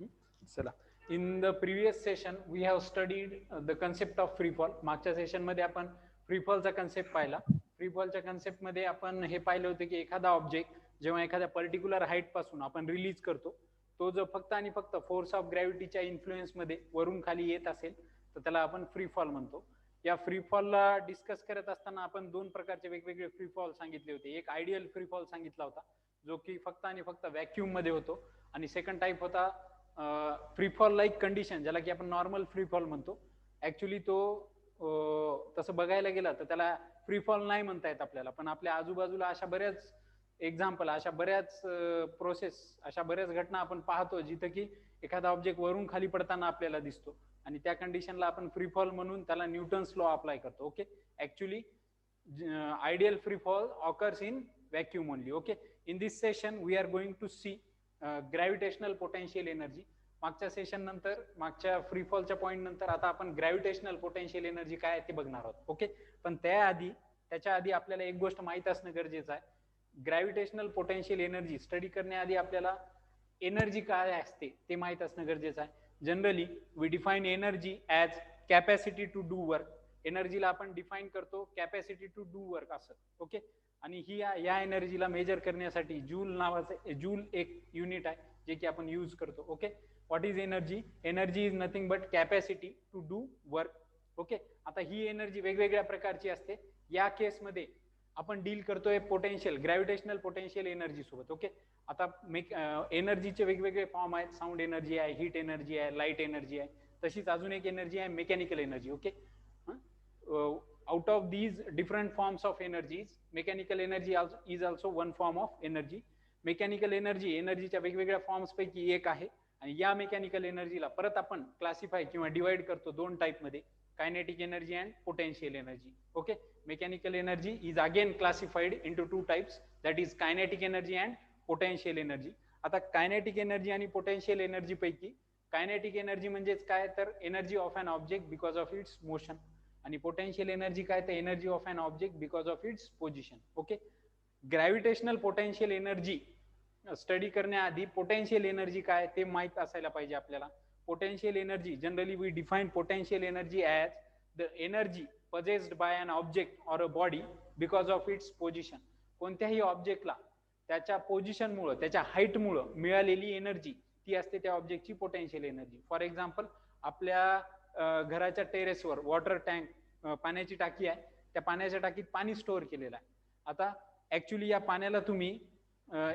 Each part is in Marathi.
चला, in the previous session we have studied the concept of free fall. मागच्या सेशन मध्ये आपण फ्री फॉलचा कन्सेप्ट पाहिला. फ्री फॉलच्या कन्सेप्ट मध्ये आपण हे पाहिलं होतं की एखादा ऑब्जेक्ट जेव्हा एखाद्या पर्टिक्युलर हाईट पासून आपण रिलीज करतो, तो जर फक्त आणि फक्त फोर्स ऑफ ग्रॅव्हिटीच्या इन्फ्लुएन्स मध्ये वरून खाली येत असेल तर त्याला आपण फ्री फॉल म्हणतो. या फ्री फॉलला डिस्कस करत असताना आपण दोन प्रकारचे वेगवेगळे फ्री फॉल सांगितले होते. एक आयडियल फ्री फॉल सांगितला होता जो की फक्त आणि फक्त व्हॅक्यूम मध्ये होतो, आणि सेकंड टाईप होता फ्री फॉल लाईक कंडिशन, ज्याला की आपण नॉर्मल फ्री फॉल म्हणतो. ऍक्च्युली तो तसं बघायला गेलं तर त्याला फ्री फॉल नाही म्हणता येत आपल्याला, पण आपल्या आजूबाजूला अशा बऱ्याच एक्झाम्पल, अशा बऱ्याच प्रोसेस, अशा बऱ्याच घटना आपण पाहतो जिथं की एखादा ऑब्जेक्ट वरून खाली पडताना आपल्याला दिसतो, आणि त्या कंडिशनला आपण फ्री फॉल म्हणून त्याला न्यूटन्स लॉ अप्लाय करतो. Okay, actually ideal free fall occurs in vacuum only. Okay, in this session we are going to see gravitational potential energy. मागच्या सेशन नंतर, मागच्या फ्री फॉलच्या पॉईंट नंतर आता आपण ग्रॅव्हिटेशनल पोटेन्शियल एनर्जी काय आहे ते बघणार आहोत. ओके, पण त्याच्या आधी आपल्याला एक गोष्ट माहित असणं गरजेचं आहे. ग्रॅव्हिटेशनल पोटेन्शियल एनर्जी स्टडी करण्याआधी आपल्याला एनर्जी काय असते ते माहित असणं गरजेचं आहे. Generally we define energy as capacity to do work. एनर्जीला आपण डिफाईन करतो कॅपॅसिटी टू डू वर्क असं. ओके, आणि ही या एनर्जीला मेजर करण्यासाठी जूल एक युनिट आहे जे की आपण यूज करतो. Okay, what is energy? Energy is nothing but capacity to do work. Okay, आता ही एनर्जी वेगवेगळ्या प्रकारची असते. या केसमध्ये आपण डील करतोय पोटेन्शियल, ग्रॅव्हिटेशनल पोटेन्शियल एनर्जी सोबत. ओके, आता एनर्जीचे वेगवेगळे फॉर्म आहेत. साऊंड एनर्जी आहे, हीट एनर्जी आहे, लाईट एनर्जी आहे, तशीच अजून एक एनर्जी आहे mechanical energy. Okay, out of these different forms of energies, mechanical energy is also one form of energy. Mechanical एनर्जीच्या वेगवेगळ्या फॉर्म्स पैकी एक आहे, आणि या मेकॅनिकल एनर्जीला परत आपण क्लासिफाय किंवा डिवाइड करतो दोन टाइप मध्ये, kinetic energy and potential energy. Okay, mechanical energy is again classified into two types, that is kinetic energy and potential energy. आता कायनेटिक एनर्जी आणि पोटेन्शियल एनर्जी पैकी कायनेटिक एनर्जी म्हणजेच काय तर energy of an object because of its motion, आणि पोटेन्शियल एनर्जी काय तर energy of an object because of its position. Okay, gravitational potential energy study करण्याआधी पोटेन्शियल एनर्जी काय ते माहित असायला पाहिजे आपल्याला. Potential energy, generally we define potential energy as the energy possessed by an object or a body because of its position. कोणत्याही ऑब्जेक्टला त्याच्या पोझिशनमुळे, त्याच्या हाईटमुळे मिळालेली एनर्जी ती असते त्या ऑब्जेक्टची पोटेन्शियल एनर्जी. फॉर एक्झाम्पल, आपल्या घराच्या टेरेसवर वॉटर टँक, पाण्याची टाकी आहे, त्या पाण्याच्या टाकीत पाणी स्टोअर केलेलं आहे. आता ऍक्च्युली या पाण्याला तुम्ही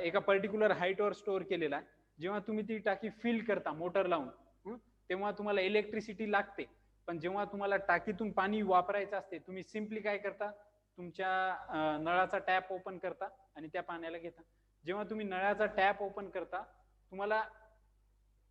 एका पर्टिक्युलर हाईटवर स्टोअर केलेला आहे. जेव्हा तुम्ही ती टाकी फिल करता मोटर लावून, तेव्हा तुम्हाला इलेक्ट्रिसिटी लागते, पण जेव्हा तुम्हाला टाकीतून पाणी वापरायचं असते तुम्ही सिम्पली काय करता, तुमच्या नळाचा टॅप ओपन करता आणि त्या पाण्याला घेता. जेव्हा तुम्ही नळाचा टॅप ओपन करता तुम्हाला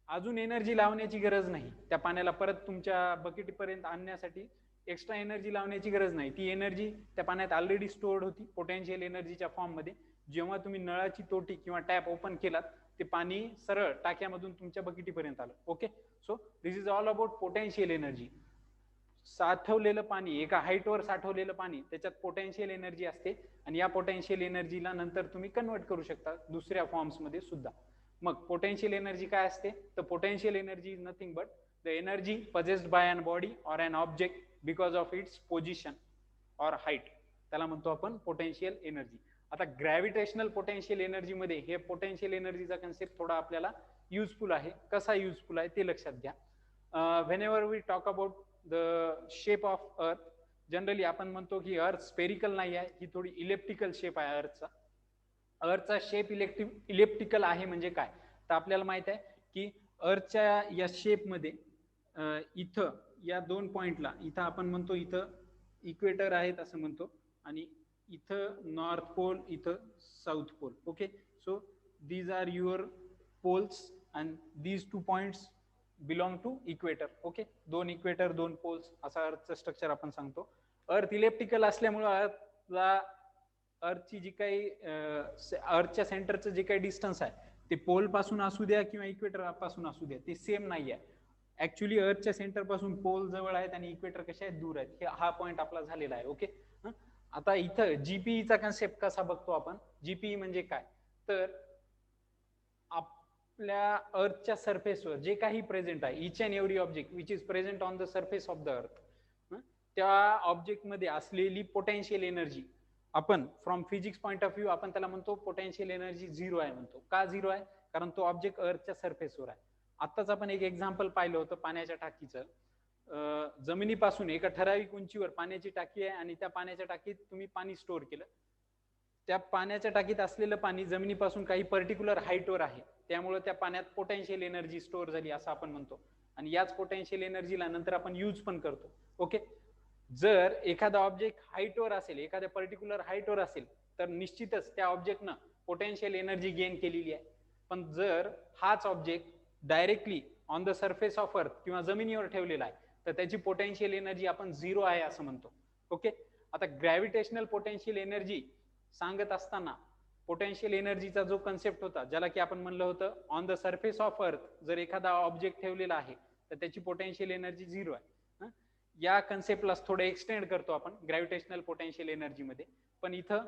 अजून एनर्जी लावण्याची गरज नाही, त्या पाण्याला परत तुमच्या बकेटपर्यंत आणण्यासाठी एक्स्ट्रा एनर्जी लावण्याची गरज नाही. ती एनर्जी त्या पाण्यात ऑलरेडी स्टोअर्ड होती पोटेन्शियल एनर्जीच्या फॉर्म मध्ये. जेव्हा तुम्ही नळाची तोटी किंवा टॅप ओपन केलात ते पाणी सरळ टाक्यामधून तुमच्या बकेटीपर्यंत आलं. Okay, so this is all about potential energy. साठवलेलं पाणी, एका हाईटवर साठवलेलं पाणी, त्याच्यात पोटेन्शियल एनर्जी असते, आणि या पोटेन्शियल एनर्जीला नंतर तुम्ही कन्वर्ट करू शकता दुसऱ्या फॉर्म्स मध्ये सुद्धा. मग पोटेन्शियल एनर्जी काय असते तर potential energy is nothing but the energy possessed by an body or an object because of its position or height, त्याला म्हणतो आपण पोटेन्शियल एनर्जी. आता ग्रॅव्हिटेशनल पोटेन्शियल एनर्जी मध्ये हे पोटेन्शियल एनर्जीचा कन्सेप्ट थोडा आपल्याला युजफुल आहे. कसा युजफुल आहे ते लक्षात घ्या. Whenever we talk about the shape of earth, generally आपण म्हणतो की अर्थ स्पेरिकल नाही आहे, ही थोडी इलेप्टिकल शेप आहे अर्थचा. अर्थचा शेप इलेप्टिकल आहे म्हणजे काय तर आपल्याला माहित आहे की अर्थच्या या शेपमध्ये इथं या दोन पॉइंटला, इथं आपण म्हणतो इथं इक्वेटर आहेत असं म्हणतो, आणि इथं नॉर्थ पोल, इथं south pole. Okay, so these are your poles and these two points belong to equator. Okay, दोन इक्वेटर दोन पोल्स असा अर्थचं स्ट्रक्चर आपण सांगतो. अर्थ इलेप्टिकल असल्यामुळे अर्थची जी काही अर्थच्या सेंटरचं जे काही डिस्टन्स आहे ते पोल पासून असू द्या किंवा इक्वेटर पासून असू द्या ते सेम नाही आहे. ऍक्च्युली अर्थच्या सेंटर पासून पोल जवळ आहेत आणि इक्वेटर कशा आहेत, दूर आहेत. हा पॉईंट आपला झालेला आहे. ओके, आता इथं जीपीईचा कन्सेप्ट कसा बघतो आपण. जीपीई म्हणजे काय तर आपल्या अर्थच्या सरफेसवर जे काही प्रेझेंट आहे, each and every object which is present on the surface of the अर्थ, त्या ऑब्जेक्टमध्ये असलेली पोटेन्शियल एनर्जी आपण from physics point of view आपण त्याला म्हणतो पोटेन्शियल एनर्जी झिरो आहे म्हणतो. का झिरो आहे? कारण तो ऑब्जेक्ट अर्थच्या सरफेसवर आहे. आत्ताच आपण एक एक्झाम्पल पाहिलं होतं पाण्याच्या टाकीचं. जमिनीपासून एका ठराविक उंचीवर पाण्याची टाकी आहे आणि त्या पाण्याच्या टाकीत तुम्ही पाणी स्टोअर केलं. त्या पाण्याच्या टाकीत असलेलं पाणी जमिनीपासून काही पर्टिक्युलर हाईटवर आहे, त्यामुळे त्या पाण्यात पोटेन्शियल एनर्जी स्टोअर झाली असं आपण म्हणतो. आणि याच पोटेन्शियल एनर्जीला नंतर आपण यूज पण करतो. ओके, जर एखादा ऑब्जेक्ट हाईटवर असेल, एखाद्या पर्टिक्युलर हाईटवर असेल, तर निश्चितच त्या ऑब्जेक्टनं पोटेन्शियल एनर्जी गेन केलेली आहे. पण जर हाच object directly on the surface of अर्थ किंवा जमिनीवर ठेवलेला आहे, तर त्याची पोटेन्शियल एनर्जी आपण झिरो आहे असं म्हणतो. ओके, आता ग्रॅव्हिटेशनल पोटेन्शियल एनर्जी सांगत असताना पोटेन्शियल एनर्जीचा जो कन्सेप्ट होता, ज्याला की आपण म्हणलं होतं ऑन द सरफेस ऑफ अर्थ जर एखादा ऑब्जेक्ट ठेवलेला आहे तर त्याची पोटेन्शियल एनर्जी झिरो आहे. या कन्सेप्टला थोडं एक्सटेंड करतो आपण ग्रॅव्हिटेशनल पोटेन्शियल एनर्जी मध्ये. पण इथं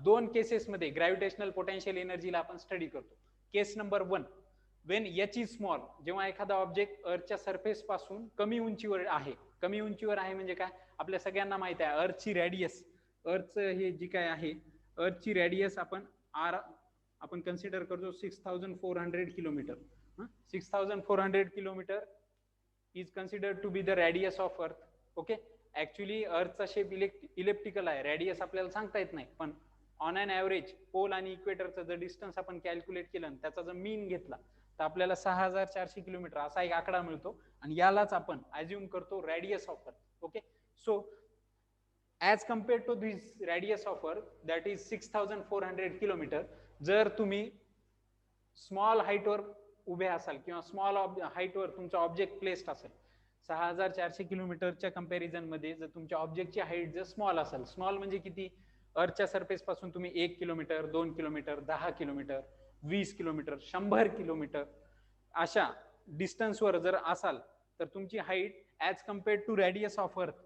दोन केसेसमध्ये ग्रॅव्हिटेशनल पोटेन्शियल एनर्जीला आपण स्टडी करतो. Case number 1, when H is small, जेव्हा एखादा ऑब्जेक्ट अर्थच्या सरफेस पासून कमी उंचीवर आहे. कमी उंचीवर आहे म्हणजे काय? आपल्या सगळ्यांना माहित आहे अर्थची रेडियस, अर्थचं हे जी काय आहे अर्थची रेडियस आपण कन्सिडर करतो 6400 kilometre. 6400 kilometre is considered to be the radius of earth. Okay, actually अर्थचा शेप इलेप्टिकल आहे, रेडियस आपल्याला सांगता येत नाही, पण ऑन अन ऍव्हरेज पोल आणि इक्वेटरचं जर डिस्टन्स आपण कॅल्क्युलेट केलं आणि त्याचा जर मीन घेतला तर आपल्याला 6400 किलोमीटर असा एक आकडा मिळतो आणि यालाच आपण अज्युम करतो radius of earth. Okay, so as compare to this radius of earth that is 6400 kilometre, जर तुम्ही स्मॉल हाईटवर उभे असाल किंवा स्मॉल हाईटवर तुमचा ऑब्जेक्ट प्लेस्ड असेल, 6400 किलोमीटरच्या कंपॅरिझन मध्ये जर तुमच्या ऑब्जेक्टची हाईट जर स्मॉल असेल, स्मॉल म्हणजे किती? अर्थच्या सरफेस पासून तुम्ही 1 kilometre, 2 kilometre, 10 kilometre, 20 kilometre, 100 kilometre अशा डिस्टन्सवर जर असाल तर तुमची height as compared to radius of earth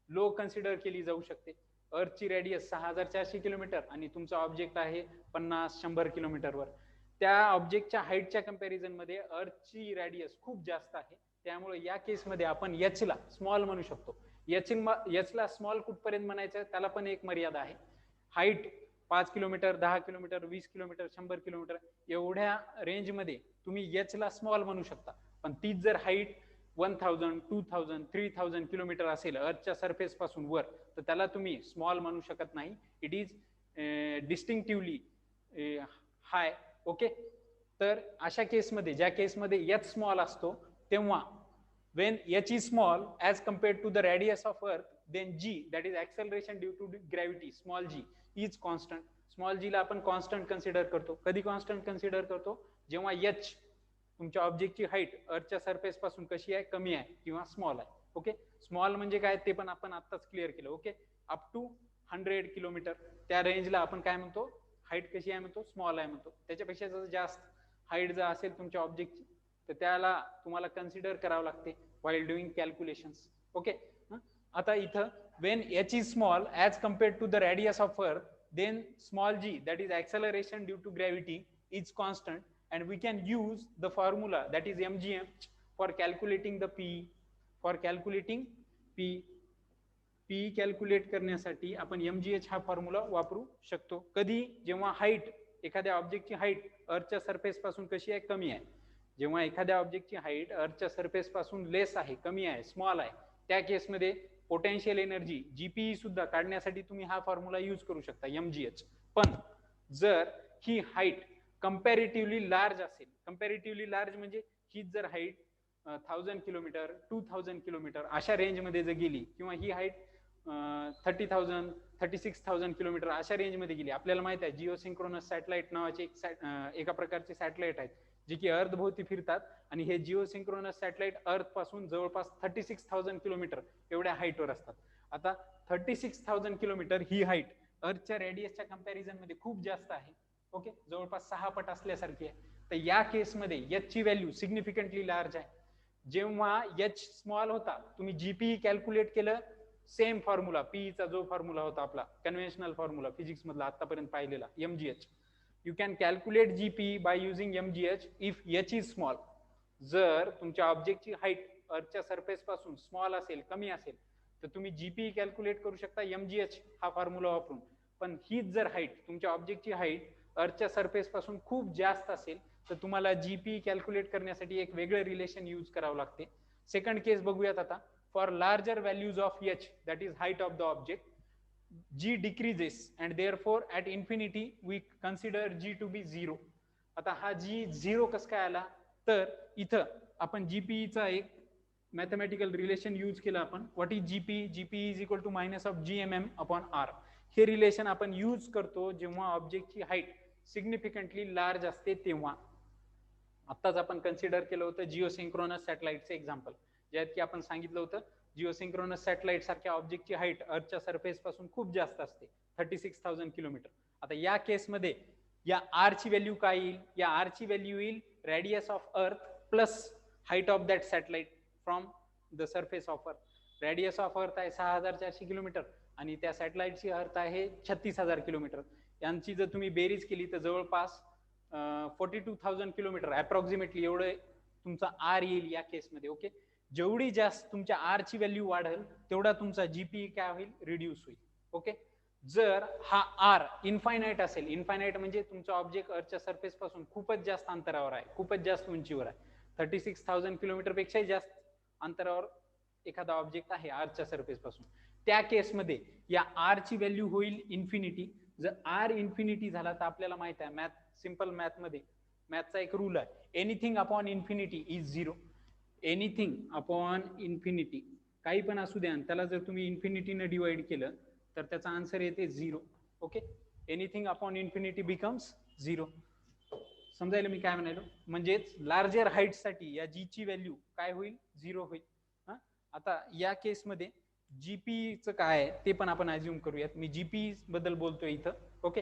low consider केली जाऊ शकते. अर्थची रेडियस 6400 किलोमीटर आणि तुमचा ऑब्जेक्ट आहे 50-100 किलोमीटरवर. त्या ऑब्जेक्टच्या हाईटच्या कंपॅरिझन मध्ये अर्थची रेडियस खूप जास्त आहे, त्यामुळे या केसमध्ये आपण एचला स्मॉल म्हणू शकतो. एचला स्मॉल कुठपर्यंत म्हणायचं त्याला पण एक मर्यादा आहे. Height 5 kilometre, 10 kilometre, 20 kilometre, 100 kilometre एवढ्या रेंजमध्ये तुम्ही एचला स्मॉल म्हणू शकता. पण तीच जर हाईट 1000, 2000, 3000 किलोमीटर असेल अर्थच्या सरफेस पासून वर, तर त्याला तुम्ही स्मॉल म्हणू शकत नाही. It is distinctively high. Okay, तर अशा केसमध्ये, ज्या केसमध्ये एच स्मॉल असतो, तेव्हा when h is small as compared to the radius of earth, then g, that is acceleration due to gravity, small g is constant. small g ला आपण कॉन्स्टंट कन्सिडर करतो. कधी कॉन्स्टंट कन्सिडर करतो? जेव्हा h तुमच्या ऑब्जेक्टची हाईट अर्थच्या सरफेस पासून कशी आहे, कमी आहे किंवा स्मॉल आहे. ओके, स्मॉल म्हणजे काय ते पण आपण आत्ताच क्लिअर केलं. ओके, अप टू 100 किलोमीटर त्या रेंजला आपण काय म्हणतो? हाईट कशी आहे म्हणतो? स्मॉल आहे म्हणतो. त्याच्यापेक्षा जर जास्त हाईट जर असेल तुमच्या ऑब्जेक्टची तर त्याला तुम्हाला कन्सिडर करावं लागते while doing calculations. ओके, आता इथं when h is small as compared to the radius of earth, then small g, that is acceleration due to gravity, is constant, and we can use the formula that is mgh for calculating the p. for calculating p calculate करण्यासाठी आपण mgh हा फॉर्म्युला वापरू शकतो. कधी? जेव्हा हाईट, एखाद्या ऑब्जेक्टची हाईट अर्थच्या सरफेस पासून कशी आहे, कमी आहे. जेव्हा एखाद्या ऑब्जेक्टची हाईट अर्थच्या सरफेस पासून लेस आहे, कमी आहे, स्मॉल आहे, त्या केसमध्ये पोटेन्शियल एनर्जी जीपीई सुद्धा काढण्यासाठी तुम्ही हा फॉर्म्युला यूज करू शकता mgh. पण जर ही हाईट कंपॅरेटिव्हली लार्ज असेल, कंपॅरेटिव्हली लार्ज म्हणजे ही जर हाईट 1000 किलोमीटर, 2000 किलोमीटर अशा रेंजमध्ये जर गेली किंवा ही हाईट 30,000, 36,000 किलोमीटर अशा रेंजमध्ये गेली. आपल्याला माहित आहे जिओसिंक्रोनस सॅटेलाइट नावाचे एका प्रकारचे सॅटेलाइट आहेत जे की अर्थ भोवती फिरतात आणि हे जिओसिंक्रोनस सॅटेलाइट अर्थ पासून जवळपास 36,000 किलोमीटर एवढ्या हाईटवर असतात. आता 36,000 किलोमीटर ही हाईट अर्थच्या रेडियसच्या कंपॅरिझन मध्ये खूप जास्त आहे. ओके, जवळपास 6 पट असल्यासारखी आहे. तर या केसमध्ये एच ची व्हॅल्यू सिग्निफिकंटली लार्ज आहे. जेव्हा एच स्मॉल होता, तुम्ही जीपीई कॅल्क्युलेट केलं, सेम फॉर्म्युला पीईचा जो फॉर्म्युला होता आपला कन्व्हेन्शनल फॉर्म्युला फिजिक्स मधला आतापर्यंत पाहिलेला mgh, You can calculate GP by using mgh if h is small. जर तुमच्या ऑब्जेक्टची हाईट अर्थच्या सरफेस पासून स्मॉल असेल, कमी असेल, तर तुम्ही जीपी कॅल्क्युलेट करू शकता mgh हा फॉर्म्युला वापरून. पण हीच जर हाईट, तुमच्या ऑब्जेक्टची हाईट अर्थच्या सरफेस पासून खूप जास्त असेल, तर तुम्हाला जीपी कॅल्क्युलेट करण्यासाठी एक वेगळं रिलेशन यूज करावं लागते. सेकंड केस बघूयात आता. For larger values of H, that is height of the object, g decreases and therefore at infinity we consider g to be 0. आता हा g 0 कस काय आला, तर इथं आपण जीपी चा एक मॅथमॅटिकल रिलेशन यूज केला आपण. What is GP? GP is equal to minus of G M M upon R. हे रिलेशन आपण यूज करतो जेव्हा ऑब्जेक्टची हाईट सिग्निफिकंटली लार्ज असते तेव्हा. आत्ताच आपण कन्सिडर केलं होतं जिओसिंक्रोनस सॅटेलाइटचं एक्झाम्पल, ज्यात की आपण सांगितलं होतं जिओसिंक्रोनस सॅटेलाइट सारख्या ऑब्जेक्टची हाईट अर्थच्या सरफेस पासून खूप जास्त असते, 36,000 किलोमीटर. आता या केसमध्ये या आर ची व्हॅल्यू काय येईल? या आर ची व्हॅल्यू येईल रेडियस ऑफ अर्थ plus height of that satellite from the surface of अर्थ. रेडियस ऑफ अर्थ आहे 6,400 किलोमीटर आणि त्या सॅटेलाइटची अर्थ आहे 36,000 किलोमीटर. यांची जर तुम्ही बेरीज केली तर जवळपास 42,000 किलोमीटर अप्रॉक्सिमेटली एवढं तुमचा आर येईल या केसमध्ये. ओके, जेवढी जास्त तुमच्या आर ची व्हॅल्यू वाढेल तेवढा तुमचा जीपी काय होईल? रिड्यूस होईल. ओके, जर हा आर इन्फायनाइट असेल, इन्फायनाइट म्हणजे तुमचा ऑब्जेक्ट अर्थच्या सरफेस पासून खूपच जास्त अंतरावर आहे, खूपच जास्त उंचीवर आहे, 36,000 किलोमीटर पेक्षाही जास्त अंतरावर एखादा ऑब्जेक्ट आहे अर्थच्या सरफेस पासून, त्या केसमध्ये या आर ची व्हॅल्यू होईल इन्फिनिटी. जर आर इन्फिनिटी झाला तर आपल्याला माहित आहे मॅथ, सिंपल मॅथ मध्ये मॅथचा एक रूल आहे, anything upon infinity is zero. Anything upon infinity काही पण असू द्या, त्याला जर तुम्ही इन्फिनिटीने डिवाइड केलं तर त्याचा आन्सर येते 0. Okay, anything upon infinity becomes 0. समजायला मी काय म्हणालो? म्हणजेच लार्जर हाईट साठी या जी ची व्हॅल्यू काय होईल? 0 होईल. आता या केसमध्ये जीपीचं काय आहे ते पण आपण अज्युम करूयात. मी जीपी बद्दल बोलतोय इथं. ओके,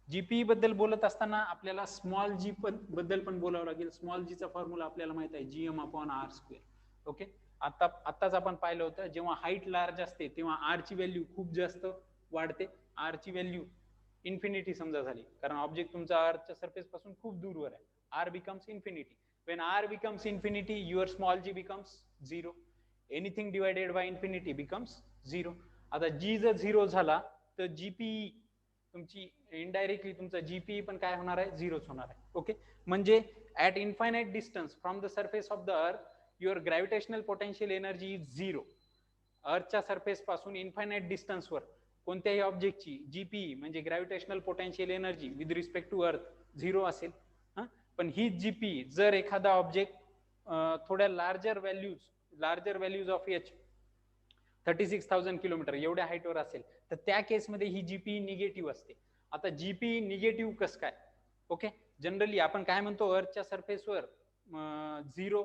जीपी बद्दल बोलत असताना आपल्याला स्मॉल जी बद्दल पण बोलावं लागेल. स्मॉल जीचा फॉर्म्युला आपल्याला माहित आहे GM upon R square. Okay, आताच आपण पाहिलं होतं जेव्हा हाईट लार्ज असते तेव्हा आर ची व्हॅल्यू खूप जास्त वाढते. आर ची व्हॅल्यू इन्फिनिटी समजा झाली, कारण ऑब्जेक्ट तुमचा आरच्या सरफेस पासून खूप दूरवर आहे. R becomes infinity. When R becomes infinity your small G becomes 0. Anything divided by infinity becomes 0. आता जी जर 0 झाला तर जीपी तुमची इनडायरेक्टली तुमचा जीपी पण काय होणार आहे? 0च होणार आहे. ओके, म्हणजे at infinite distance from the surface of the earth your gravitational potential energy is 0. अर्थच्या सरफेस पासून इन्फायनाइट डिस्टन्सवर कोणत्याही ऑब्जेक्टची जीपी म्हणजे gravitational potential energy with respect to earth 0 असेल. पण ही जीपी जर एखादा ऑब्जेक्ट थोड्या larger values of H 36,000 kilometre एवढ्या हाईटवर असेल तर त्या केसमध्ये ही जीपी निगेटिव्ह असते. आता जीपी निगेटिव्ह कस काय? ओके, जनरली आपण काय म्हणतो अर्थच्या सरफेसवर 0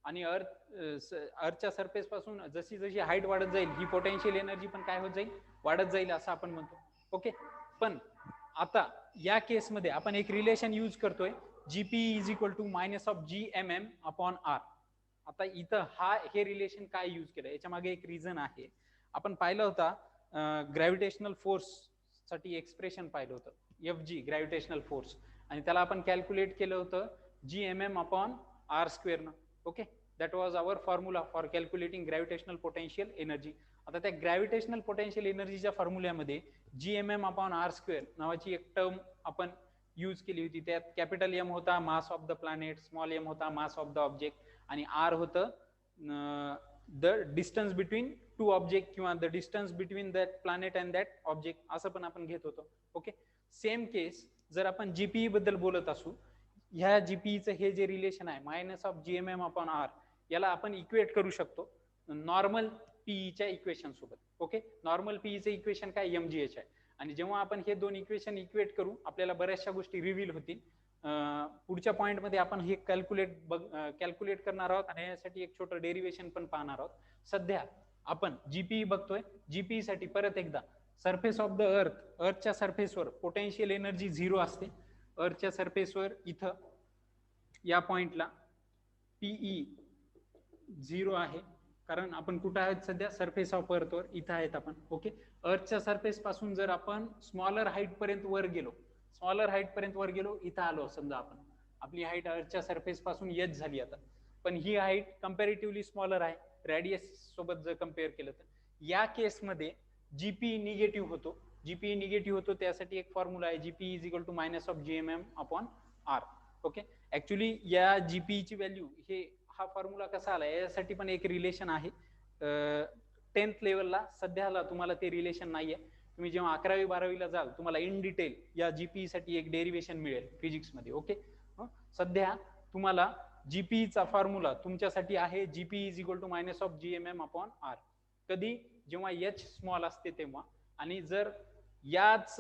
आणि अर्थच्या सरफेस पासून जशी जशी हाईट वाढत जाईल ही पोटेन्शियल एनर्जी पण काय होत जाईल? वाढत जाईल असं आपण म्हणतो. ओके, पण आता या केसमध्ये आपण एक रिलेशन यूज करतोय GP is equal to minus of G M M upon R. आता इथं हे रिलेशन काय यूज केलं याच्या मागे एक रिझन आहे. आपण पाहिलं होता ग्रॅव्हिटेशनल फोर्स साठी एक्सप्रेशन पाहिलं होतं एफ जी ग्रॅव्हिटेशनल फोर्स, आणि त्याला आपण कॅल्क्युलेट केलं होतं G M M upon R square न. Okay, that was our formula for calculating gravitational potential energy. आता त्या ग्रॅव्हिटेशनल पोटेन्शियल एनर्जीच्या फॉर्म्युल्यामध्ये G M M upon R square नावाची एक टर्म आपण यूज केली होती. त्यात कॅपिटल एम होता mass of the planet, small M होता मास ऑफ द ऑब्जेक्ट, आणि आर होतं the distance between two object किंवा the distance between that planet and that object असं पण आपण घेत होतो. ओके, सेम केस जर आपण जीपीई बद्दल बोलत असू, ह्या जीपीईचं हे जे रिलेशन आहे minus of G M M upon R, याला आपण इक्वेट करू शकतो नॉर्मल पीईच्या इक्वेशन सोबत. ओके, नॉर्मल पीईचं इक्वेशन काय? एमजीएच आहे. आणि जेव्हा आपण हे दोन इक्वेशन इक्वेट करू आपल्याला बऱ्याचशा गोष्टी रिव्हील होतील. पुढच्या पॉइंटमध्ये आपण हे कॅल्क्युलेट करणार आहोत आणि यासाठी एक छोटं डेरिवेशन पण पाहणार आहोत. सध्या आपण जीपीई बघतोय. जीपीई साठी परत एकदा सरफेस ऑफ द अर्थच्या सरफेसवर पोटेन्शियल एनर्जी 0 असते. अर्थच्या सरफेसवर इथं या पॉइंटला पीई 0 आहे, कारण आपण कुठं आहोत सध्या? सरफेस ऑफ अर्थवर इथं आहेत आपण. ओके, अर्थच्या सरफेस पासून जर आपण स्मॉलर हाईट पर्यंत वर गेलो स्मॉलर हाईट पर्यंत वर गेलो, इथं आलो समजा आपण, आपली हाईट अर्थच्या सरफेस पासून एच झाली आता, पण ही हाईट कम्पॅरेटिव्हली स्मॉलर आहे रेडियस सोबत जर कम्पेअर केलं तर. या केसमध्ये जीपी निगेटिव्ह होतो. जीपी निगेटिव्ह होतो त्यासाठी एक फॉर्म्युला आहे, GP is equal to minus of GMM upon R. Okay, actually या जीपी ची व्हॅल्यू, हे हा फॉर्म्युला कसा आला यासाठी पण एक रिलेशन आहे 10th लेवलला. सध्याला तुम्हाला ते रिलेशन नाहीये. तुम्ही जेव्हा 11वी 12वीला जाल तुम्हाला इन डिटेल या जीपी साठी एक डेरिवेशन मिळेल फिजिक्स मध्ये. ओके, सध्या तुम्हाला जीपी चा फॉर्म्युला तुमच्यासाठी आहे GP is equal to minus of GMM upon R. कधी, जेव्हा एच स्मॉल असते तेव्हा. आणि जर याच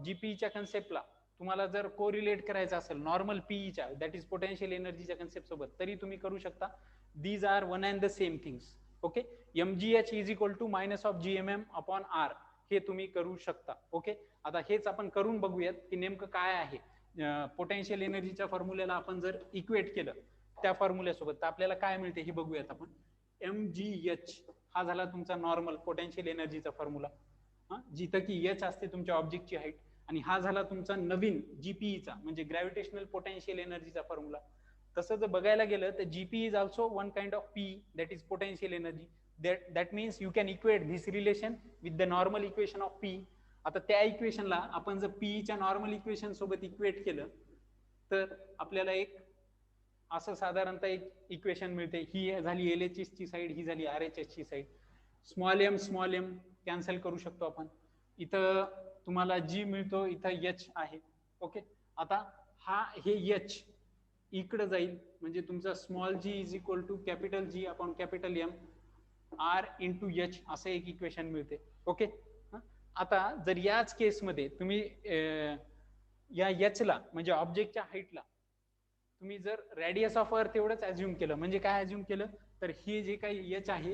जीपीच्या कन्सेप्टला तुम्हाला जर कोरिलेट करायचं असेल नॉर्मल पीईच्या, दॅट इज पोटेन्शियल एनर्जीच्या कन्सेप्ट सोबत, तरी तुम्ही करू शकता. These are one and the same things. Okay, mgh is equal to minus of GMM upon R, हे तुम्ही करू शकता. ओके, आता हेच आपण करून बघूयात की नेमकं काय आहे. पोटेन्शियल एनर्जीच्या फॉर्म्युल्याला आपण जर इक्वेट केलं त्या फॉर्म्युल्यासोबत तर आपल्याला काय मिळते हे बघूयात आपण. mgh हा झाला तुमचा नॉर्मल पोटेन्शियल एनर्जीचा फॉर्म्युला, जिथं की एच असते तुमच्या ऑब्जेक्टची हाईट. आणि हा झाला तुमचा नवीन जीपीईचा म्हणजे ग्रॅव्हिटेशनल पोटेन्शियल एनर्जीचा फॉर्म्युला. तसं जर बघायला गेलं तर GP is also one kind of P, that is potential energy. that means you can equate this relation with the normal equation of P. आता त्या इक्वेशनला आपण जर P च्या नॉर्मल इक्वेशन सोबत इक्वेट केलं तर आपल्याला एक असं साधारणतः एक इक्वेशन मिळते. ही झाली LHS ची साइड, ही झाली RHS ची साइड. स्मॉल एम कॅन्सल करू शकतो आपण. इथं तुम्हाला G मिळतो, इथं H आहे. ओके, आता हे H इकडे जाईल म्हणजे तुमचा small g is equal to capital G upon capital M R into H असं एक इक्वेशन मिळते. ओके, आता जर याच केसमध्ये तुम्ही या एचला म्हणजे ऑब्जेक्टच्या हाईटला तुम्ही जर रेडियस ऑफ अर्थ एवढंच ऍज्युम केलं, म्हणजे काय ऍज्युम केलं तर हे जे काही एच आहे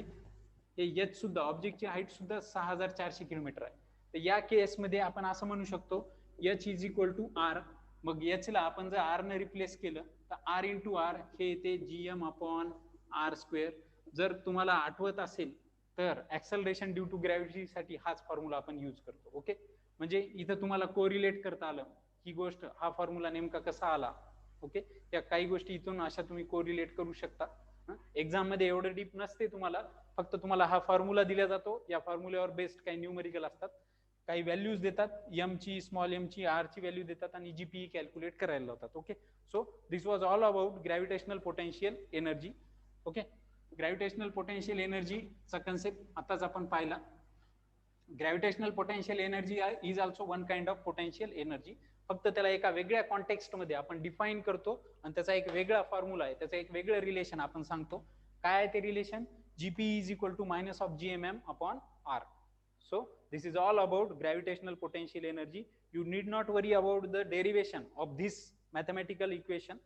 हे एच सुद्धा ऑब्जेक्टची हाईट सुद्धा 6400 किलोमीटर आहे. तर या केसमध्ये आपण असं म्हणू शकतो H is equal to R. मग एच ला आपण जर आर ने रिप्लेस केलं तर आर इंटू आर हे येते जीएम अपॉन आर स्क्वेअर. जर तुम्हाला आठवत असेल तर ऍक्सलरेशन ड्यू टू ग्रॅव्हिटी साठी हाच फॉर्म्युला आपण यूज करतो. ओके, म्हणजे इथं तुम्हाला कोरिलेट करता आलं ही गोष्ट, हा फॉर्म्युला नेमका कसा आला. ओके, या काही गोष्टी इथून अशा तुम्ही कोरिलेट करू शकता. एक्झाम मध्ये एवढं डीप नसते तुम्हाला, फक्त तुम्हाला हा फॉर्म्युला दिला जातो. या फॉर्म्युल्यावर बेस्ड काही न्यूमेरिकल असतात, काही व्हॅल्यूज देतात, एम ची, स्मॉल एम ची, आर ची व्हॅल्यू देतात आणि जीपी कॅल्क्युलेट करायला लावतात. Okay, so this was all about gravitational potential energy. Okay, gravitational potential एनर्जीचा कन्सेप्ट आताच आपण पाहिला. Gravitational potential energy is also one kind of potential energy. फक्त त्याला एका वेगळ्या कॉन्टेक्स्ट मध्ये आपण डिफाईन करतो आणि त्याचा एक वेगळा फॉर्म्युला आहे, त्याचा एक वेगळं रिलेशन आपण सांगतो. काय आहे ते relation? GP is equal to minus of GMM upon R. So this is all about gravitational potential energy. You need not worry about the derivation of this mathematical equation.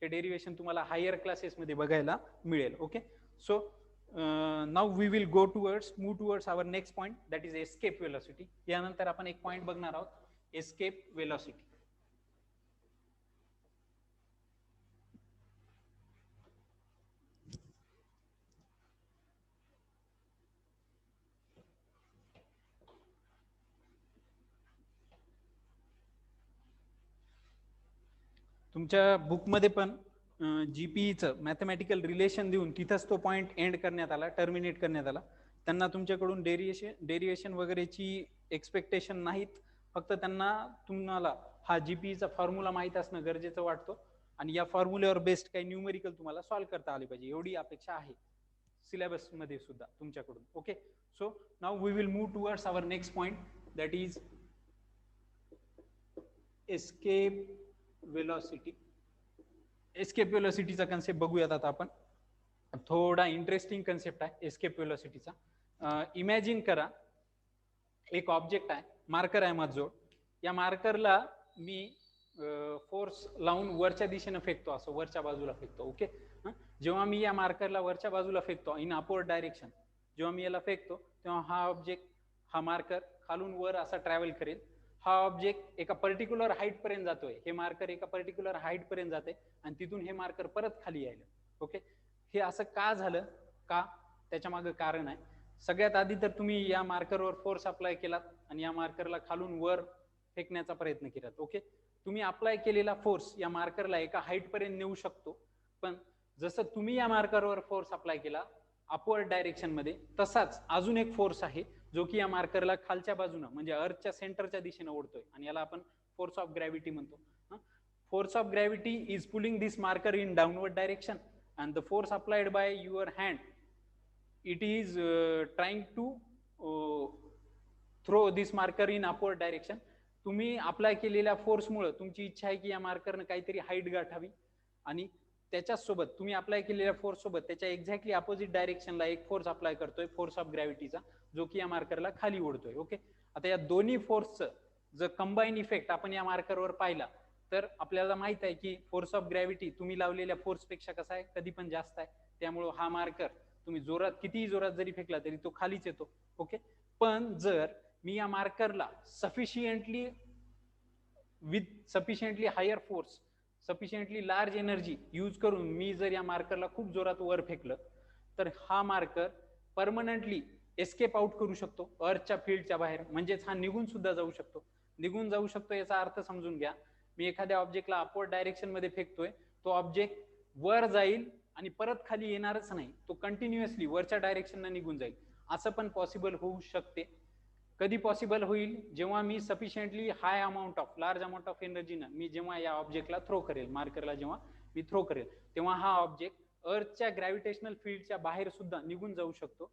हे derivation तुम्हाला higher classes मध्ये बघायला मिळेल. Okay, so now we will move towards our next point, that is escape velocity. यानंतर आपण एक पॉइंट बघणार आहोत, escape velocity. तुमच्या बुकमध्ये पण जीपीईचं मॅथमॅटिकल रिलेशन देऊन तिथंच तो पॉइंट एंड करण्यात आला, टर्मिनेट करण्यात आला. त्यांना तुमच्याकडून डेरिवेशन वगैरेची एक्सपेक्टेशन नाहीत, फक्त त्यांना तुम्हाला हा जीपीईचा फॉर्म्युला माहित असणं गरजेचं वाटतो आणि या फॉर्म्युल्यावर बेस्ड काही न्यूमेरिकल तुम्हाला सॉल्व्ह करता आले पाहिजे, एवढी अपेक्षा आहे सिलेबस मध्ये सुद्धा तुमच्याकडून. Okay, so now we will move towards our next point, that is escape velocity. Escape वेलॉसिटीचा कन्सेप्ट बघूयात आता आपण. थोडा इंटरेस्टिंग कन्सेप्ट आहे एस्केप वेलॉसिटीचा. इमॅजिन करा एक ऑब्जेक्ट आहे, मार्कर आहे माझ्याजवळ. या मार्करला मी फोर्स लावून वरच्या दिशेने फेकतो, असं वरच्या बाजूला फेकतो. ओके, जेव्हा मी या मार्करला वरच्या बाजूला फेकतो इन अपवर्ड डायरेक्शन, जेव्हा मी याला फेकतो तेव्हा हा ऑब्जेक्ट, हा मार्कर खालून वर असा ट्रॅव्हल करेल. हा ऑब्जेक्ट एका पर्टिक्युलर हाईट पर्यंत जातोय, हे मार्कर एका पर्टिक्युलर हाईट पर्यंत जाते आणि तिथून हे मार्कर परत खाली यायला. ओके, हे असं का झालं, का, त्याच्या मागे कारण आहे. सगळ्यात आधी तर तुम्ही या मार्करवर फोर्स अप्लाय केलात आणि या मार्करला खालून वर फेकण्याचा प्रयत्न केलात. ओके, तुम्ही अप्लाय केलेला फोर्स या मार्करला एका हाईट पर्यंत नेऊ शकतो, पण जसं तुम्ही या मार्करवर फोर्स अप्लाय केला अपवर्ड डायरेक्शन मध्ये, तसाच अजून एक फोर्स आहे जो की या मार्करला खालच्या बाजूने म्हणजे अर्थच्या सेंटरच्या दिशेने ओढतोय, आणि याला आपण फोर्स ऑफ ग्रॅव्हिटी म्हणतो. Force of gravity is pulling this marker in downward direction, and the force applied by your hand, it is trying to throw this marker in upward direction. तुम्ही अप्लाय केलेल्या फोर्समुळे तुमची इच्छा आहे की या मार्करने काहीतरी हाईट गाठावी, आणि त्याच्यासोबत तुम्ही अप्लाय केलेल्या फोर्स सोबत त्याच्या एक्झॅक्टली अपोजिट डायरेक्शनला एक फोर्स अप्लाय करतोय, फोर्स ऑफ ग्रॅव्हिटीचा, जो की या मार्करला खाली ओढतोय. ओके, आता या दोन्ही फोर्सचं जर कंबाईन इफेक्ट आपण या मार्करवर पाहिला तर आपल्याला माहित आहे की फोर्स ऑफ ग्रॅव्हिटी तुम्ही लावलेल्या फोर्स पेक्षा कसा आहे, कधी पण जास्त आहे. त्यामुळे हा मार्कर तुम्ही जोरात कितीही जोरात जरी फेकला तरी तो खालीच येतो. ओके, पण जर मी या मार्करला sufficiently higher force, sufficiently large energy use करून मी जर या मार्करला खूप जोरात वर फेकलं तर हा मार्कर परमनंटली एस्केप आउट करू शकतो अर्थच्या फील्डच्या बाहेर, म्हणजेच हा निघून सुद्धा जाऊ शकतो. निघून जाऊ शकतो याचा अर्थ समजून घ्या. मी एखाद्या ऑब्जेक्टला अपवर्ड डायरेक्शन मध्ये फेकतोय, तो ऑब्जेक्ट वर जाईल आणि परत खाली येणारच नाही, तो कंटिन्युअसली वरच्या डायरेक्शनने निघून जाईल. असं पण पॉसिबल होऊ शकते. कधी पॉसिबल होईल, जेव्हा मी sufficiently high amount of large amount of एनर्जीनं मी जेव्हा या ऑब्जेक्टला थ्रो करेल, मार्करला जेव्हा मी थ्रो करेल, तेव्हा हा ऑब्जेक्ट अर्थच्या ग्रॅव्हिटेशनल फील्डच्या बाहेर सुद्धा निघून जाऊ शकतो.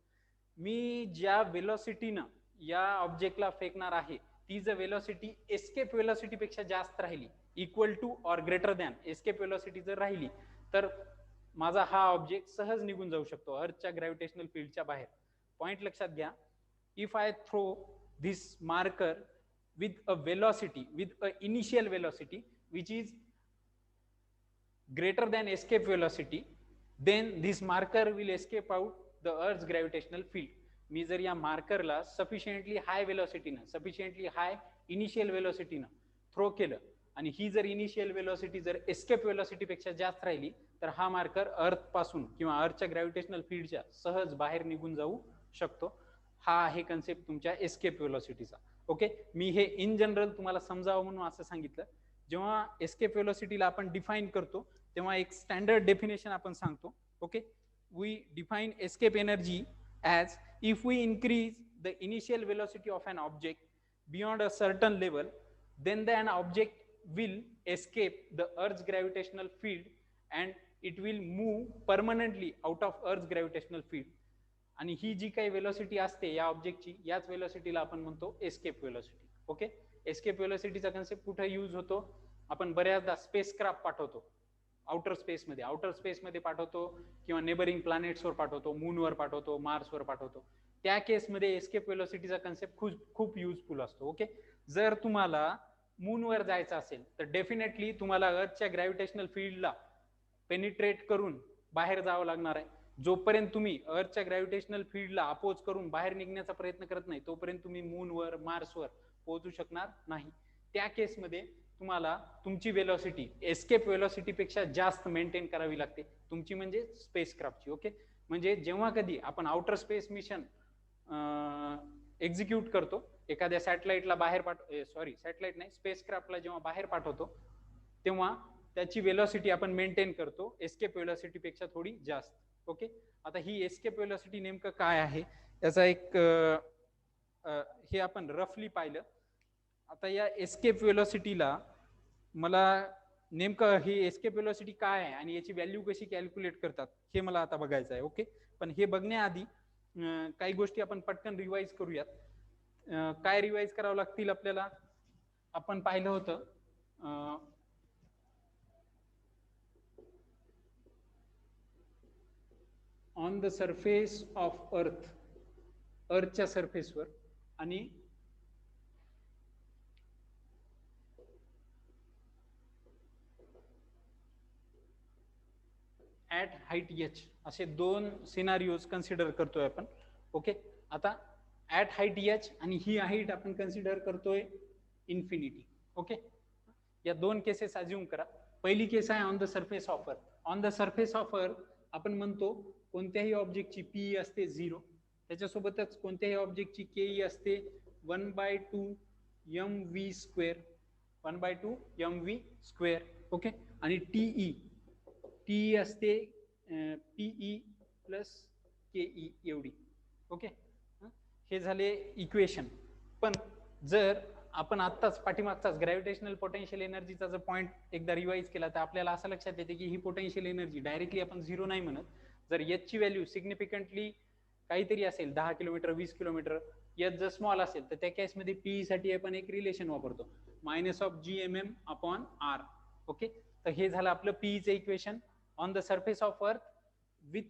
मी ज्या वेलोसिटीनं या ऑब्जेक्टला फेकणार आहे ती जर वेलोसिटी एस्केप वेलोसिटी पेक्षा जास्त राहिली, equal to or greater than escape velocity जर राहिली, तर माझा हा ऑब्जेक्ट सहज निघून जाऊ शकतो अर्थच्या ग्रॅव्हिटेशनल फील्डच्या बाहेर. पॉइंट लक्षात घ्या. If I throw this marker with a velocity, with a initial velocity which is greater than escape velocity, then this marker will escape out the earth's gravitational field. मी जर या मार्करला सफिशियंटली हाय वेलोसिटीनं, सफिशियंटली हाय इनिशियल वेलोसिटीनं थ्रो केलं आणि ही जर इनिशियल वेलोसिटी जर एस्केप वेलोसिटी पेक्षा जास्त राहिली, तर हा मार्कर अर्थ पासून किंवा अर्थच्या ग्रॅव्हिटेशनल फील्डच्या सहज बाहेर निघून जाऊ शकतो. हा आहे कन्सेप्ट तुमच्या एस्केप वेलोसिटीचा. ओके, मी हे इन जनरल तुम्हाला समजावं म्हणून असं सांगितलं. जेव्हा एस्केप वेलोसिटीला आपण डिफाईन करतो तेव्हा एक स्टँडर्ड डेफिनेशन आपण सांगतो. ओके, we define escape energy as if we increase the initial velocity of an object beyond a certain level, then an object will escape the earth's gravitational field and it will move permanently out of earth's gravitational field. आणि ही जी काही वेलोसिटी असते या ऑब्जेक्टची, याच वेलोसिटीला आपण म्हणतो एस्केप वेलोसिटी. ओके, एस्केप वेलोसिटीचा कन्सेप्ट कुठे यूज होतो, आपण बऱ्याचदा स्पेसक्राफ्ट पाठवतो आउटर स्पेसमध्ये पाठवतो किंवा नेबरिंग प्लॅनेट्सवर पाठवतो, मूनवर पाठवतो, मार्सवर पाठवतो. त्या केसमध्ये एस्केप वेलोसिटीचा कन्सेप्ट खूप युजफुल असतो. ओके, जर तुम्हाला मूनवर जायचं असेल तर डेफिनेटली तुम्हाला अर्थच्या ग्रॅव्हिटेशनल फील्डला पेनिट्रेट करून बाहेर जावं लागणार आहे. जोपर्यंत तुम्ही अर्थच्या ग्रॅव्हिटेशनल फील्डला अपोज करून बाहेर निघण्याचा प्रयत्न करत नाही तोपर्यंत तुम्ही मूनवर, मार्सवर पोहोचू शकणार नाही. त्या केसमध्ये तुम्हाला तुमची वेलोसिटी एस्केप वेलोसिटी पेक्षा जास्त मेंटेन करावी लागते, तुमची म्हणजे स्पेसक्राफ्टची. ओके, म्हणजे जेव्हा कधी आपण आउटर स्पेस मिशन एक्झिक्यूट करतो, एखाद्या सॅटेलाइटला बाहेर सॅटेलाइट नाही, स्पेसक्राफ्टला जेव्हा बाहेर पाठवतो तेव्हा त्याची वेलोसिटी आपण मेंटेन करतो एस्केप वेलोसिटी पेक्षा थोडी जास्त. ओके, आता ही एस्केप वेलोसिटी नेमकं काय आहे याचा एक हे आपण रफली पाहिलं. आता या एस्केप वेलोसिटीला मला नेमकं ही एस्केप वेलोसिटी काय आहे आणि याची व्हॅल्यू कशी कॅल्क्युलेट करतात हे मला आता बघायचं आहे. ओके, पण हे बघण्याआधी काही गोष्टी आपण पटकन रिवाइज करूयात. काय रिवाइज करावं लागतील आपल्याला, आपण पाहिलं होतं ऑन द सरफेस ऑफ अर्थच्या सरफेसवर आणि ऍट हाईट एच असे दोन सिनारिओज कन्सिडर करतोय आपण. ओके, आता ऍट हाईट एच आणि ही हाईट आपण कन्सिडर करतोय इन्फिनिटी. ओके, या दोन केसेस अज्युम करा. पहिली केस आहे ऑन द सरफेस ऑफ अर्थ. ऑन द सरफेस ऑफ अर्थ आपण म्हणतो कोणत्याही ऑब्जेक्टची पी असते 0, त्याच्यासोबतच कोणत्याही ऑब्जेक्टची के असते 1/2 mv² 1/2 mv². ओके. आणि टीई असते पीई प्लस केई एवढी. ओके. हे झाले इक्वेशन. पण जर आपण आत्ताच पाठीमागचाच ग्रॅव्हिटेशनल पोटेन्शियल एनर्जीचा जर पॉईंट एकदा रिवाइज केला तर आपल्याला असं लक्षात येते की ही पोटेन्शियल एनर्जी डायरेक्टली आपण झिरो नाही म्हणत. जर याची व्हॅल्यू सिग्निफिकंटली काहीतरी असेल 10 किलोमीटर 20 किलोमीटर, यात जर स्मॉल असेल तर त्या केसमध्ये पीई साठी आपण एक रिलेशन वापरतो -gmm/r. ओके. तर हे झालं आपलं पीईचं equation on the surface of earth with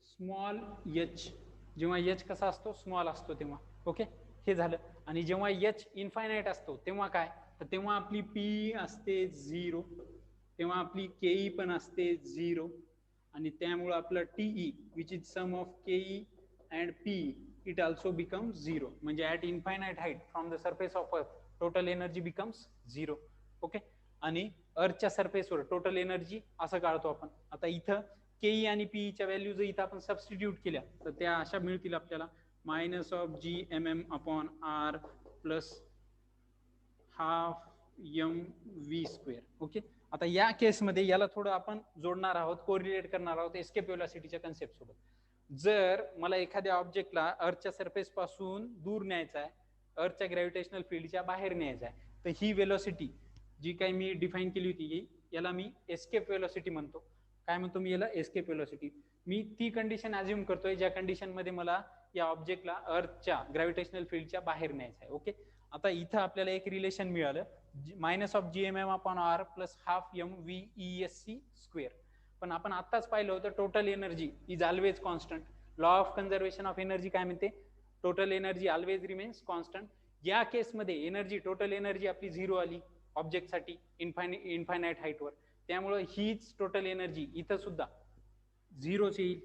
small H. जेव्हा एच कसा असतो स्मॉल असतो तेव्हा. ओके. हे झालं. आणि जेव्हा एच इन्फायनाइट असतो तेव्हा काय, तर तेव्हा आपली पीई असते 0, तेव्हा आपली केई पण असते 0, आणि त्यामुळे आपलं TE which is sum of KE and PE it also becomes 0. म्हणजे at infinite height from the surface of earth total energy becomes 0. Okay. आणि अर्थच्या सरफेसवर टोटल एनर्जी असं काढतो आपण. आता इथं केई आणि पीईच्या व्हॅल्यू जर इथं आपण सबस्टिट्यूट केल्या तर त्या अशा मिळतील आपल्याला -gmm/r प्लस ½ mv². ओके. आता या केसमध्ये याला थोडं आपण जोडणार आहोत, कोरिलेट करणार आहोत एस्केप व्हेलॉसिटीच्या कन्सेप्ट सोबत. जर मला एखाद्या ऑब्जेक्टला अर्थच्या सरफेस पासून दूर न्यायचा आहे, अर्थच्या ग्रॅव्हिटेशनल फील्डच्या बाहेर न्यायचा आहे, तर ही व्हेलॉसिटी जी काही मी डिफाईन केली होती याला मी एस्केप व्हेलॉसिटी म्हणतो. काय म्हणतो मी याला? Escape velocity. मी ती कंडिशन अज्युम करतोय ज्या कंडिशन मध्ये मला या ऑब्जेक्टला अर्थच्या ग्रॅव्हिटेशनल फील्डच्या बाहेर न्यायचं आहे. ओके. आता इथं आपल्याला एक रिलेशन मिळालं -gmm/r प्लस ½ mvesc². पण आपण आत्ताच पाहिलं होतं total energy is always constant. Law of conservation of energy काय म्हणते? Total energy always remains constant. या केसमध्ये एनर्जी टोटल एनर्जी आपली 0 आली ऑब्जेक्टसाठी इन्फायनाइट हाईटवर. त्यामुळे हीच टोटल एनर्जी इथं सुद्धा 0च येईल.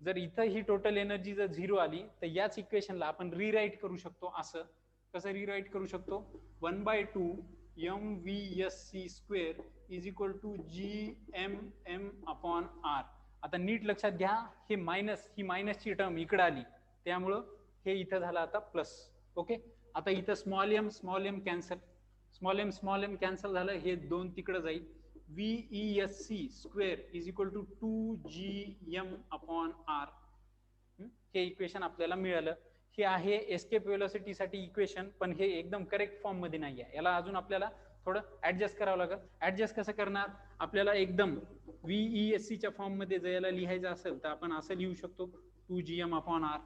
जर इथं ही टोटल एनर्जी जर 0 आली तर याच इक्वेशनला आपण रिराईट करू शकतो. असं कसं रिराईट करू शकतो? 1/2 mvsc² is equal to gmm/r. आता नीट लक्षात घ्या, हे मायनस, ही मायनसची टर्म इकडे आली त्यामुळं हे इथं झालं आता प्लस. ओके. आता इथं small M cancel, small M cancel झालं, हे 2 तिकडे जाईल. vesc² is equal to 2gm/r. हे इक्वेशन आपल्याला मिळालं. हे आहे एस्केप व्हेलॉसिटी साठी इक्वेशन, पण हे एकदम करेक्ट फॉर्म मध्ये नाही आहे. याला अजून आपल्याला थोडं ऍडजस्ट करावं लागेल. ऍडजस्ट कसं करणार? आपल्याला एकदम VESC च्या फॉर्म मध्ये जर याला लिहायचं असेल तर आपण असं लिहू शकतो 2gm/r.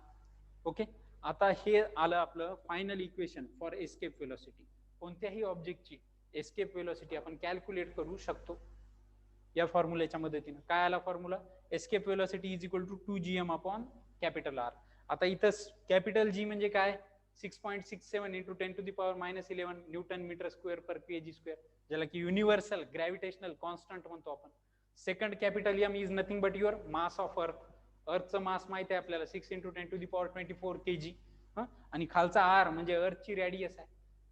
ओके. आता हे आलं आपलं final equation for escape velocity. कोणत्याही ऑब्जेक्टची एस्केप व्हेलॉसिटी आपण कॅल्क्युलेट करू शकतो या फॉर्म्युलेच्या मदतीने. काय आला formula? Escape velocity is equal to 2gm/R. आता इथं कॅपिटल जी म्हणजे काय? 6.67 × 10⁻⁻11 न्यूटन मीटर स्क्वेअर पर kg², ज्याला की युनिव्हर्सल ग्रॅव्हिटेशनल कॉन्स्टंट म्हणतो आपण. Second capital M is nothing but your mass of earth. अर्थचं मास माहिती आहे आपल्याला 6 × 10⁻24 kg. आणि खालचा आर म्हणजे अर्थची रेडियस आहे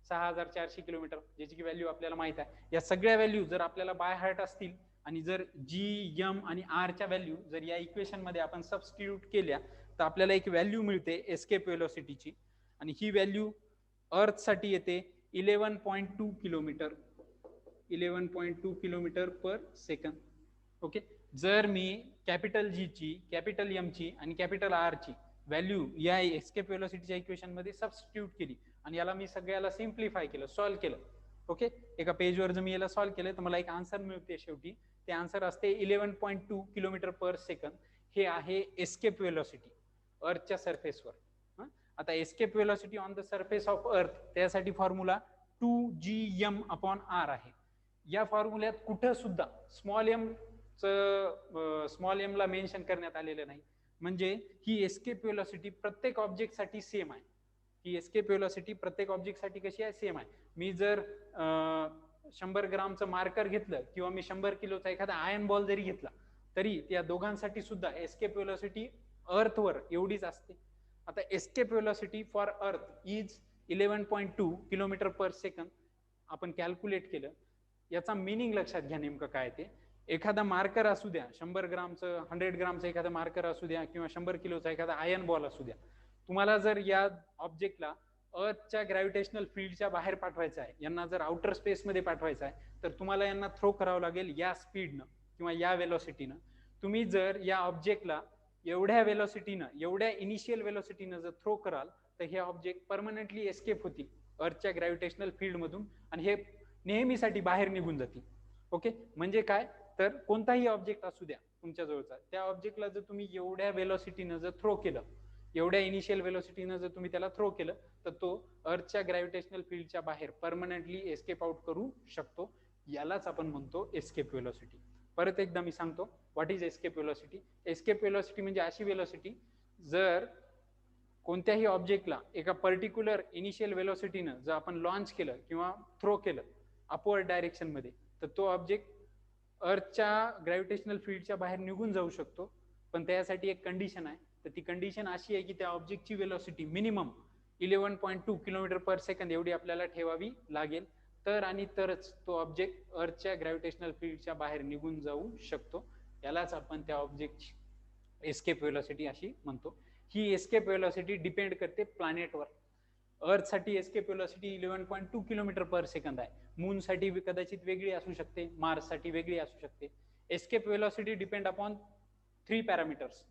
6400 किलोमीटर, ज्याची की व्हॅल्यू आपल्याला माहित आहे. या सगळ्या व्हॅल्यू जर आपल्याला बाय हार्ट असतील आणि जर जी, एम आणि आर च्या व्हॅल्यू जर या इक्वेशन मध्ये आपण सबस्टिट्यूट केल्या तर आपल्याला एक व्हॅल्यू मिळते एस्केप व्हेलॉसिटीची. आणि ही व्हॅल्यू अर्थ साठी येते 11.2 kilometre, 11.2 kilometre per second. Okay. जर मी कॅपिटल जी ची, कॅपिटल एम ची आणि कॅपिटल आर ची व्हॅल्यू या एस्केप व्हेलॉसिटीच्या इक्वेशन मध्ये सबस्टिट्यूट केली आणि याला मी सगळ्याला सिम्प्लिफाय केलं, सॉल्व्ह केलं. ओके. एका पेजवर जर मी याला सॉल्व्ह केलं तर मला एक आन्सर मिळते शेवटी. ते आन्सर असते 11.2 किलोमीटर पर सेकंद. हे आहे एस्केप व्हेलॉसिटी अर्थच्या सरफेसवर. आता escape velocity on the surface of अर्थ त्यासाठी फॉर्म्युला 2gm/r आहे. या फॉर्म्युल्यात कुठं सुद्धा स्मॉल एम ला मेन्शन करण्यात आलेलं नाही. म्हणजे ही एस्केप व्हेलॉसिटी प्रत्येक ऑब्जेक्ट साठी सेम आहे. ही एस्केप व्हेलॉसिटी प्रत्येक ऑब्जेक्ट साठी कशी आहे? सेम आहे. मी जर 100 ग्रामचं मार्कर घेतलं किंवा मी 100 किलोचा एखादा आयर्न बॉल जरी घेतला तरी त्या दोघांसाठी सुद्धा एस्केप व्हेलॉसिटी अर्थवर एवढीच असते. आता escape velocity for earth is 11.2 kilometre per second आपण कॅल्क्युलेट केलं. याचा मिनिंग लक्षात घ्या नेमकं काय ते. एखादा मार्कर असू द्या, 100 ग्रामचं 100 ग्रामचं एखादा मार्कर असू द्या किंवा 100 किलोचा एखादा आयर्न बॉल असू द्या, तुम्हाला जर या ऑब्जेक्टला अर्थच्या ग्रॅव्हिटेशनल फील्डच्या बाहेर पाठवायचं आहे, यांना जर आउटर स्पेसमध्ये पाठवायचं आहे, तर तुम्हाला यांना थ्रो करावं लागेल या स्पीडनं किंवा या वेलोसिटीनं. तुम्ही जर या ऑब्जेक्टला एवढ्या वेलोसिटीनं, एवढ्या इनिशियल वेलोसिटीनं जर थ्रो कराल, तर हे ऑब्जेक्ट परमनंटली एस्केप होतील अर्थच्या ग्रॅव्हिटेशनल फील्डमधून आणि हे नेहमीसाठी बाहेर निघून जातील. ओके, म्हणजे काय, तर कोणताही ऑब्जेक्ट असू द्या तुमच्या जवळचा, त्या ऑब्जेक्टला जर तुम्ही एवढ्या वेलोसिटीनं जर थ्रो केलं, एवढ्या इनिशियल वेलोसिटीनं जर तुम्ही त्याला थ्रो केलं, तर तो अर्थच्या ग्रॅव्हिटेशनल फील्डच्या बाहेर परमनंटली एस्केप आउट करू शकतो. यालाच आपण म्हणतो एस्केप वेलोसिटी. परत एकदा मी सांगतो, what is escape velocity. Escape velocity म्हणजे अशी वेलोसिटी, जर कोणत्याही ऑब्जेक्टला एका पर्टिक्युलर इनिशियल वेलोसिटीनं जर आपण लॉन्च केलं किंवा थ्रो केलं अपवर्ड डायरेक्शनमध्ये, तर तो ऑब्जेक्ट अर्थच्या ग्रॅव्हिटेशनल फील्डच्या बाहेर निघून जाऊ शकतो. पण त्यासाठी एक कंडिशन आहे, तर ती कंडिशन अशी आहे की त्या ऑब्जेक्टची velocity minimum 11.2 kilometre per second एवढी आपल्याला ठेवावी लागेल, तर आणि तरच तो ऑब्जेक्ट अर्थच्या ग्रॅव्हिटेशनल फील्डच्या बाहेर निघून जाऊ शकतो. यालाच आपण त्या ऑब्जेक्टची एस्केप वेलोसिटी अशी म्हणतो. ही एस्केप वेलोसिटी डिपेंड करते प्लॅनेटवर. अर्थ साठी escape velocity 11.2 kilometre per second आहे. मून साठी कदाचित वेगळी असू शकते, मार्स साठी वेगळी असू शकते. Escape velocity depend upon 3 parameters,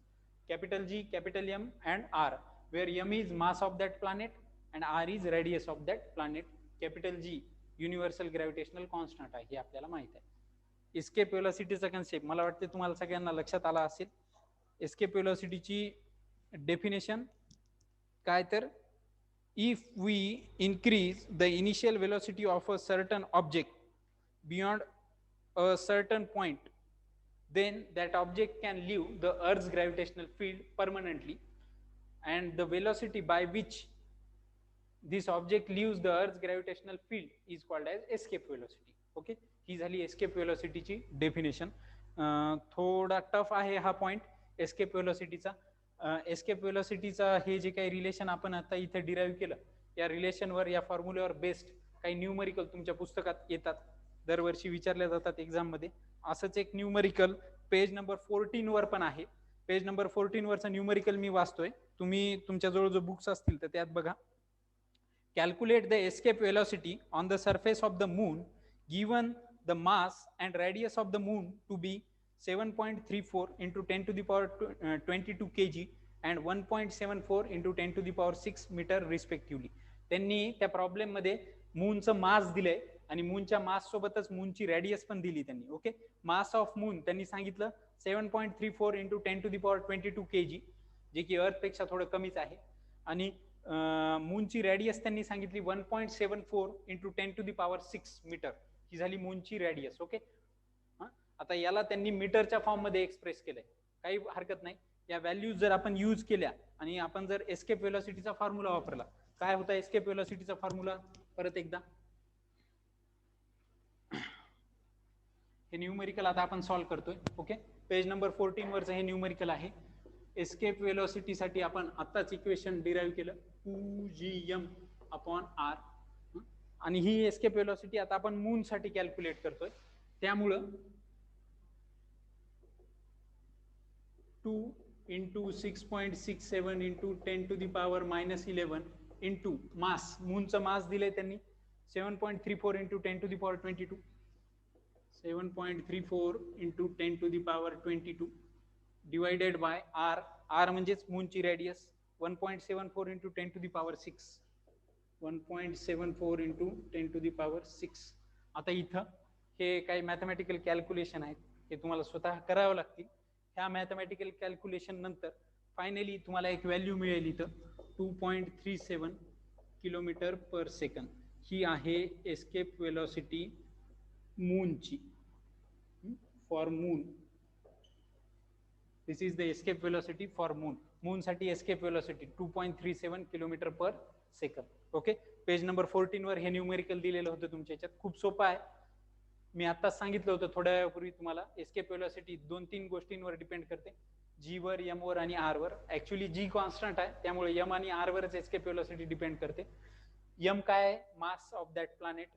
capital G, capital M and R, where M is mass of that planet and R is radius of that planet. capital G universal gravitational constant आहे, हे आपल्याला माहित आहे. एस्केप वेलोसिटीचा कन्सेप्ट मला वाटते तुम्हाला सगळ्यांना लक्षात आला असेल. एस्केप वेलोसिटीची डेफिनेशन काय, तर if we increase the initial velocity of a certain object beyond a certain point, then that object can leave the Earth's gravitational field permanently, and the velocity by which this object leaves the Earth's gravitational field is called as escape velocity. Okay, ही झाली एस्केप वेलोसिटीची डेफिनेशन. थोडा टफ आहे हा पॉइंट एस्केप वेलोसिटीचा. एस्केप वेलोसिटीचा हे जे काही रिलेशन आपण आता इथे डिराईव्ह केलं, या रिलेशनवर, या फॉर्म्युलेवर बेस्ड काही न्यूमरिकल तुमच्या पुस्तकात येतात, दरवर्षी विचारल्या जातात एक्झाम मध्ये. असंच एक न्यूमरिकल पेज नंबर 14 वर पण आहे. पेज नंबर 14 वरचा न्यूमरिकल मी वाचतोय, तुम्ही तुमच्याजवळ जो बुक्स असतील तर त्यात बघा. Calculate the escape velocity on the surface of the moon given the mass and radius of the moon to be 7.34 into 10 to the power 22 kg and 1.74 into 10 to the power 6 meter respectively. त्यांनी त्या प्रॉब्लेम मध्ये मूनचं मास दिलंय आणि मूनच्या मास सोबतच मूनची रेडियस पण दिली त्यांनी. ओके, मास ऑफ मून त्यांनी सांगितलं 7.34 into 10 to the power 22 kg, जे की अर्थ पेक्षा थोडं कमीच आहे, आणि मूनची रेडियस त्यांनी सांगितली 1.74 into 10 to the power 6 metre, ही झाली मूनची रेडियस. ओके, आता याला त्यांनी मीटरच्या फॉर्म मध्ये एक्सप्रेस केलंय, काही हरकत नाही. या व्हॅल्यूज जर आपण यूज केल्या आणि आपण जर एस्केप वेलोसिटीचा फॉर्म्युला वापरला, काय होता एस्केप वेलोसिटीचा फॉर्म्युला, परत एकदा हे न्यूमेरिकल आता आपण सॉल्व्ह करतोय. ओके, पेज नंबर 14 वरचं हे न्यूमेरिकल आहे. एस्केप वेलोसिटी साठी आपण आत्ताच इक्वेशन डिराईव्ह केलं 2gm अपॉन r, आणि ही एस्केप वेलोसिटी आता आपण मून साठी कॅल्क्युलेट करतोय. त्यामुळं 2 into 6.67 into 10 to the power -11 into mass, मूनचं मास दिलंय त्यांनी 7.34 into 10 to the power 22, 7.34 into 10 to the power 22 divided by r, r म्हणजेच मूनची radius 1.74 into 10 to the power 6, 1.74 into 10 to the power 6. आता इथं हे काही मॅथमॅटिकल कॅल्क्युलेशन आहेत, हे तुम्हाला स्वतः करावं लागतील. ह्या मॅथमॅटिकल कॅल्क्युलेशन नंतर फायनली तुम्हाला एक व्हॅल्यू मिळेल इथं 2.37 किलोमीटर पर सेकंद. ही आहे एस्केप वेलोसिटी मूनची, for moon. This is the escape velocity for moon. Moon साठी escape velocity 2.37 kilometre per second. Okay, page number 14 वर हे न्यूमेरिकल दिलेलं होतं तुमच्या याच्यात. खूप सोपं आहे, मी आताच सांगितलं होतं थोड्या वेळापूर्वी तुम्हाला. एस्केप वेलोसिटी 2-3 गोष्टींवर डिपेंड करते, जी वर, एम वर आणि आर वर. ऍक्च्युली जी कॉन्स्टंट आहे, त्यामुळे एम आणि आर वरच एस्केप वेलोसिटी डिपेंड करते. एम काय आहे, मास ऑफ दॅट प्लॅनेट.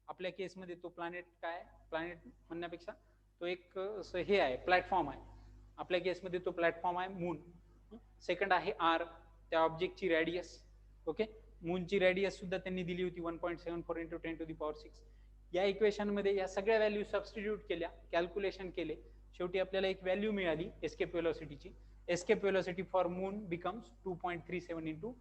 आपल्या केसमध्ये तो प्लॅनेट काय, प्लॅनेट म्हणण्यापेक्षा तो एक हे आहे, प्लॅटफॉर्म आहे. आपल्या केसमध्ये तो प्लॅटफॉर्म आहे मून. सेकंड आहे आर, त्या ऑब्जेक्टची रॅडियस. ओके, मूनची रॅडियस सुद्धा त्यांनी दिली होती 1.74 इंटू 10⁶. या इक्वेशन मध्ये या सगळ्या व्हॅल्यू सबस्टिट्यूट केल्या, कॅल्क्युलेशन केले, शेवटी आपल्याला एक व्हॅल्यू मिळाली एस्केप वेलोसिटीची. Escape velocity for moon becomes 2.37 into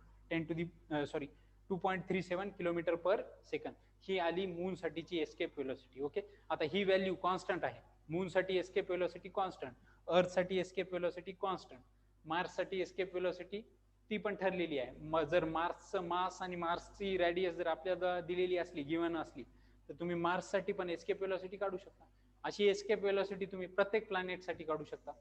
2.37 kilometre per second. ही आली मून साठीची एस्केप वेलोसिटी. ओके, आता ही व्हॅल्यू कॉन्स्टंट आहे. मून साठी एस्केप वेलोसिटी कॉन्स्टंट, अर्थ साठी एस्केप वेलोसिटी कॉन्स्टंट, मार्स साठी एस्केप वेलोसिटी ती पण ठरलेली आहे. जर मार्सचं मास आणि मार्सची रॅडियस जर आपल्याला दिलेली असली, गिवन असली, तर तुम्ही मार्स साठी पण एस्केप वेलोसिटी काढू शकता. अशी एस्केप वेलोसिटी तुम्ही प्रत्येक प्लॅनेट साठी काढू शकता,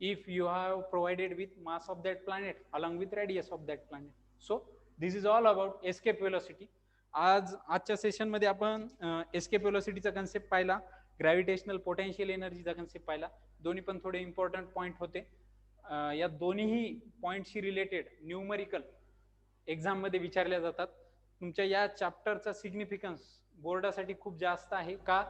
if you have provided with mass of that planet along with radius of that planet. So this is all about escape velocity. आजच्या सेशन मध्ये आपण एस्केप वेलोसिटीचा कन्सेप्ट पाहिला, ग्रॅव्हिटेशनल पोटेन्शियल एनर्जीचा कन्सेप्ट पाहिला. दोन्ही पण थोडे इम्पॉर्टंट पॉईंट होते. या दोन्ही पॉइंटशी रिलेटेड न्यूमरिकल एक्झाम मध्ये विचारल्या जातात. तुमच्या या चॅप्टरचा सिग्निफिकन्स बोर्डासाठी खूप जास्त आहे. का?